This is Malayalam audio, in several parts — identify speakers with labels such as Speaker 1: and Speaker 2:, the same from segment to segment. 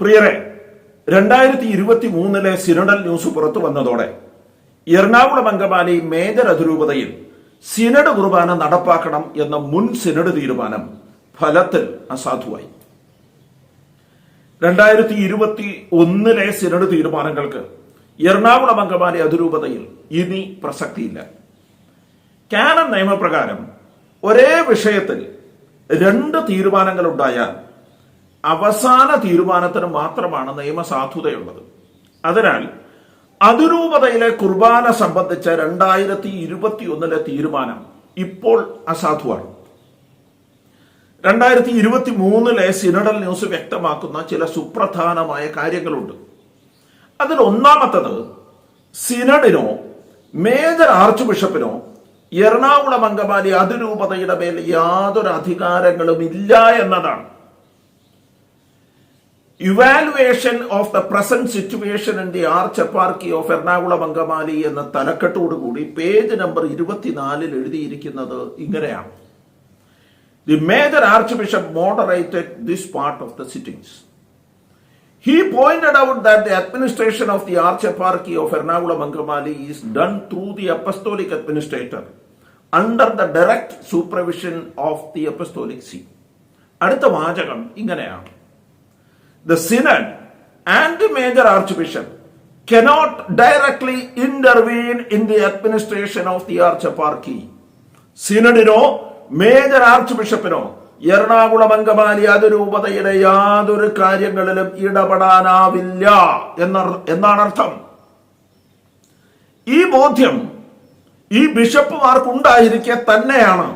Speaker 1: പ്രിയരെ, 2023 സിനഡൽ ന്യൂസ് പുറത്തു വന്നതോടെ എറണാകുളം അങ്കമാലി മേജർ അതിരൂപതയിൽ സിനഡ് കുർബാന നടപ്പാക്കണം എന്ന മുൻ സിനഡ് തീരുമാനം ഫലത്തിൽ അസാധുവായി. 2021 സിനഡ് തീരുമാനങ്ങൾക്ക് എറണാകുളം അങ്കമാലി അതിരൂപതയിൽ ഇനി പ്രസക്തിയില്ല. കാനൻ നിയമപ്രകാരം ഒരേ വിഷയത്തിൽ 2 തീരുമാനങ്ങൾ ഉണ്ടായാൽ അവസാന തീരുമാനത്തിന് മാത്രമാണ് നിയമസാധുതയുള്ളത്. അതിനാൽ അതിരൂപതയിലെ കുർബാന സംബന്ധിച്ച 2021 തീരുമാനം ഇപ്പോൾ അസാധുവാണ്. 2023 സിനഡൽ ന്യൂസ് വ്യക്തമാക്കുന്ന ചില സുപ്രധാനമായ കാര്യങ്ങളുണ്ട്. അതിൽ ഒന്നാമത്തത്, സിനഡിനോ മേജർ ആർച്ച് ബിഷപ്പിനോ എറണാകുളം അങ്കമാലി അതിരൂപതയുടെ മേൽ യാതൊരു അധികാരങ്ങളും ഇല്ല എന്നതാണ്. Evaluation of the present situation in the arch eparchy of Ernakulam Angamaly എന്ന തലക്കെട്ടോടുകൂടി പേജ് നമ്പർ 24 എഴുതിയിരിക്കുന്നത് ഇങ്ങനെയാണ്: The major archbishop moderated this part of the sittings. He pointed out that the administration of the Archeparchy of Ernakulam Angamali is done through the apostolic administrator under the direct supervision of the apostolic see. അടുത്ത വാചകം ഇങ്ങനെയാണ്: The synod and the major archbishop cannot directly intervene in the administration of the Archeparchy. സിനഡിനോ മേജർ ആർച്ച് ബിഷപ്പിനോ എറണാകുളം അങ്കമാലി അതിരൂപതയുടെ യാതൊരു കാര്യങ്ങളിലും ഇടപെടാനാവില്ല എന്നാണ് അർത്ഥം. ഈ ബോധ്യം ഈ ബിഷപ്പുമാർക്കുണ്ടായിരിക്കെ തന്നെയാണ്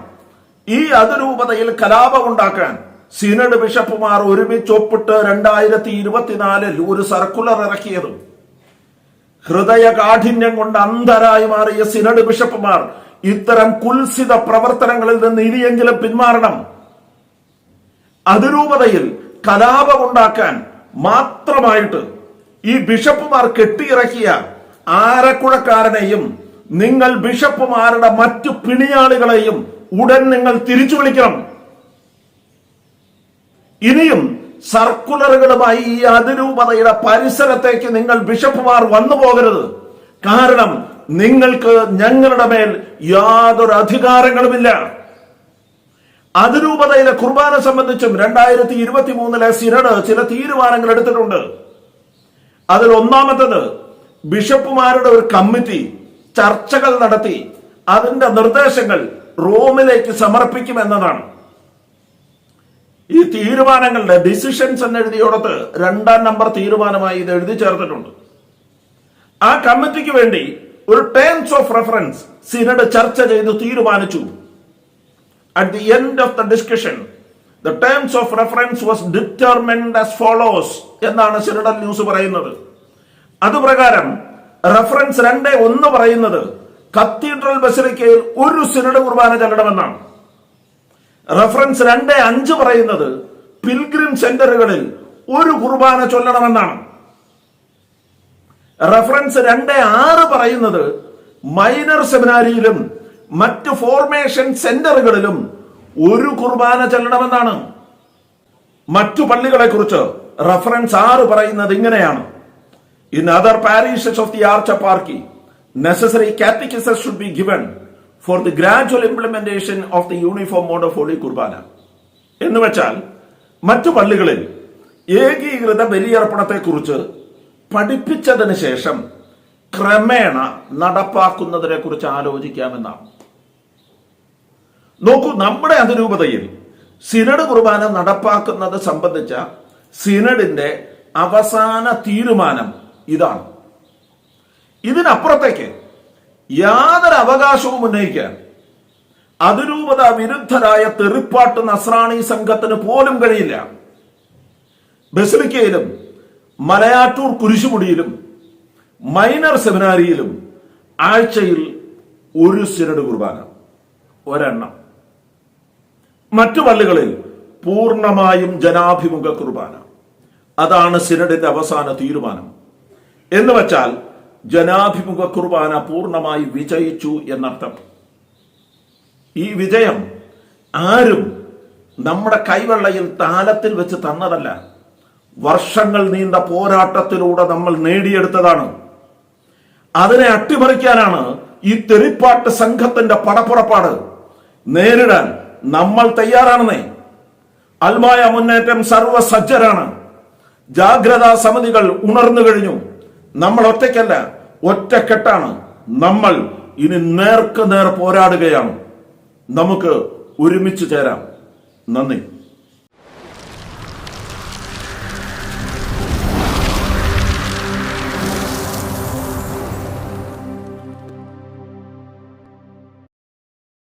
Speaker 1: ഈ അതിരൂപതയിൽ കലാപമുണ്ടാക്കാൻ സിനഡ് ബിഷപ്പുമാർ ഒരുമിച്ച് ഒപ്പിട്ട് 2024 ഒരു സർക്കുലർ ഇറക്കിയത്. ഹൃദയ കാഠിന്യം കൊണ്ട് അന്ധരായി മാറിയ സിനഡ് ബിഷപ്പുമാർ ഇത്തരം കുൽസിത പ്രവർത്തനങ്ങളിൽ നിന്ന് ഇനിയെങ്കിലും പിന്മാറണം. അതിരൂപതയിൽ കലാപമുണ്ടാക്കാൻ മാത്രമായിട്ട് ഈ ബിഷപ്പുമാർ കെട്ടിയിറക്കിയ ആരക്കുഴക്കാരനെയും നിങ്ങൾ ബിഷപ്പുമാരുടെ മറ്റു പിണിയാളികളെയും ഉടൻ നിങ്ങൾ തിരിച്ചു വിളിക്കണം. ഇനിയും സർക്കുലറുകളുമായി ഈ അതിരൂപതയുടെ പരിസരത്തേക്ക് നിങ്ങൾ ബിഷപ്പുമാർ വന്നു പോകരുത്. കാരണം നിങ്ങൾക്ക് ഞങ്ങളുടെ മേൽ യാതൊരു അധികാരങ്ങളുമില്ല. അതിരൂപതയിലെ കുർബാന സംബന്ധിച്ചും 2023 സിനഡ് ചില തീരുമാനങ്ങൾ എടുത്തിട്ടുണ്ട്. അതിൽ ഒന്നാമത്തത്, ബിഷപ്പുമാരുടെ ഒരു കമ്മിറ്റി ചർച്ചകൾ നടത്തി അതിന്റെ നിർദ്ദേശങ്ങൾ റോമിലേക്ക് സമർപ്പിക്കുമെന്നതാണ്. ഈ തീരുമാനങ്ങളുടെ ഡിസിഷൻസ് എന്നെഴുതിയോടത്ത് 2ാം നമ്പർ തീരുമാനമായി ഇത് എഴുതി ചേർത്തിട്ടുണ്ട്. ആ കമ്മിറ്റിക്ക് വേണ്ടി ഒരു ടേംസ് ഓഫ് റെഫറൻസ് സിനഡ് ചർച്ച ചെയ്ത് തീരുമാനിച്ചു. At the end of the discussion, the terms of reference was determined as follows എന്നാണ് സിനഡൽ ന്യൂസ് പറയുന്നത്. അതുപ്രകാരം റെഫറൻസ് 2.1 പറയുന്നത് കത്തീഡ്രൽ ബസിലിക്കയിൽ ഒരു സിനഡ് കുർബാന ചെല്ലണമെന്നാണ്. റെഫറൻസ് 2.5 പറയുന്നത് പിൽഗ്രിം സെന്ററുകളിൽ ഒരു കുർബാന ചൊല്ലണമെന്നാണ്. റെഫറൻസ് 2.6 പറയുന്നത് മൈനർ സെമിനാരിയിലും മറ്റ് ഫോർമേഷൻ സെന്ററുകളിലും ഒരു കുർബാന ചെല്ലണമെന്നാണ്. മറ്റു പള്ളികളെ കുറിച്ച് റെഫറൻസ് 6 പറയുന്നത് ഇങ്ങനെയാണ്: in other parishes of the arch necessary catechesis should be given for the gradual implementation of the uniform mode of holy Qurbana. എന്ന് വെച്ചാൽ മറ്റു പള്ളികളിൽ ഏകീകൃത ബലിയർപ്പണത്തെ കുറിച്ച് പഠിപ്പിച്ചതിന് ശേഷം ക്രമേണ നടപ്പാക്കുന്നതിനെ കുറിച്ച് ആലോചിക്കാമെന്നാണ്. നോക്കൂ, നമ്മുടെ അതിരൂപതയിൽ സിനഡ് കുർബാന നടപ്പാക്കുന്നത് സംബന്ധിച്ച സിനഡിന്റെ അവസാന തീരുമാനം ഇതാണ്. ഇതിനപ്പുറത്തേക്ക് യാതൊരു അവകാശവും ഉന്നയിക്കാൻ അതിരൂപത വിരുദ്ധരായ തെറിപ്പാട്ട് നസ്രാണി സംഘത്തിന് പോലും കഴിയില്ല. ബസിലിക്കയിലും മലയാറ്റൂർ കുരിശുമുടിയിലും മൈനർ സെമിനാരിയിലും ആഴ്ചയിൽ ഒരു സിനഡ് കുർബാന, ഒരെണ്ണം. മറ്റു പള്ളികളിൽ പൂർണ്ണമായും ജനാഭിമുഖ കുർബാന. അതാണ് സിനഡിന്റെ അവസാന തീരുമാനം. എന്ന് വച്ചാൽ ജനാഭിമുഖ കുർബാന പൂർണ്ണമായി വിജയിച്ചു എന്നർത്ഥം. ഈ വിജയം ആരും നമ്മുടെ കൈവെള്ളയിൽ താലത്തിൽ വെച്ച് തന്നതല്ല. വർഷങ്ങൾ നീണ്ട പോരാട്ടത്തിലൂടെ നമ്മൾ നേടിയെടുത്തതാണ്. അതിനെ അട്ടിമറിക്കാനാണ് ഈ തെറിപ്പാട്ട് സംഘത്തിന്റെ പടപ്പുറപ്പാട്. നേരിടാൻ നമ്മൾ തയ്യാറാണെന്നേ. അൽമായ മുന്നേറ്റം സർവസജ്ജരാണ്. ജാഗ്രതാ സമിതികൾ ഉണർന്നു കഴിഞ്ഞു. നമ്മൾ ഒറ്റയ്ക്കല്ല, ഒറ്റക്കെട്ടാണ്. നമ്മൾ ഇനി നേർക്ക് നേർ പോരാടുകയാണ്. നമുക്ക് ഒരുമിച്ച് ചേരാം. നന്ദി.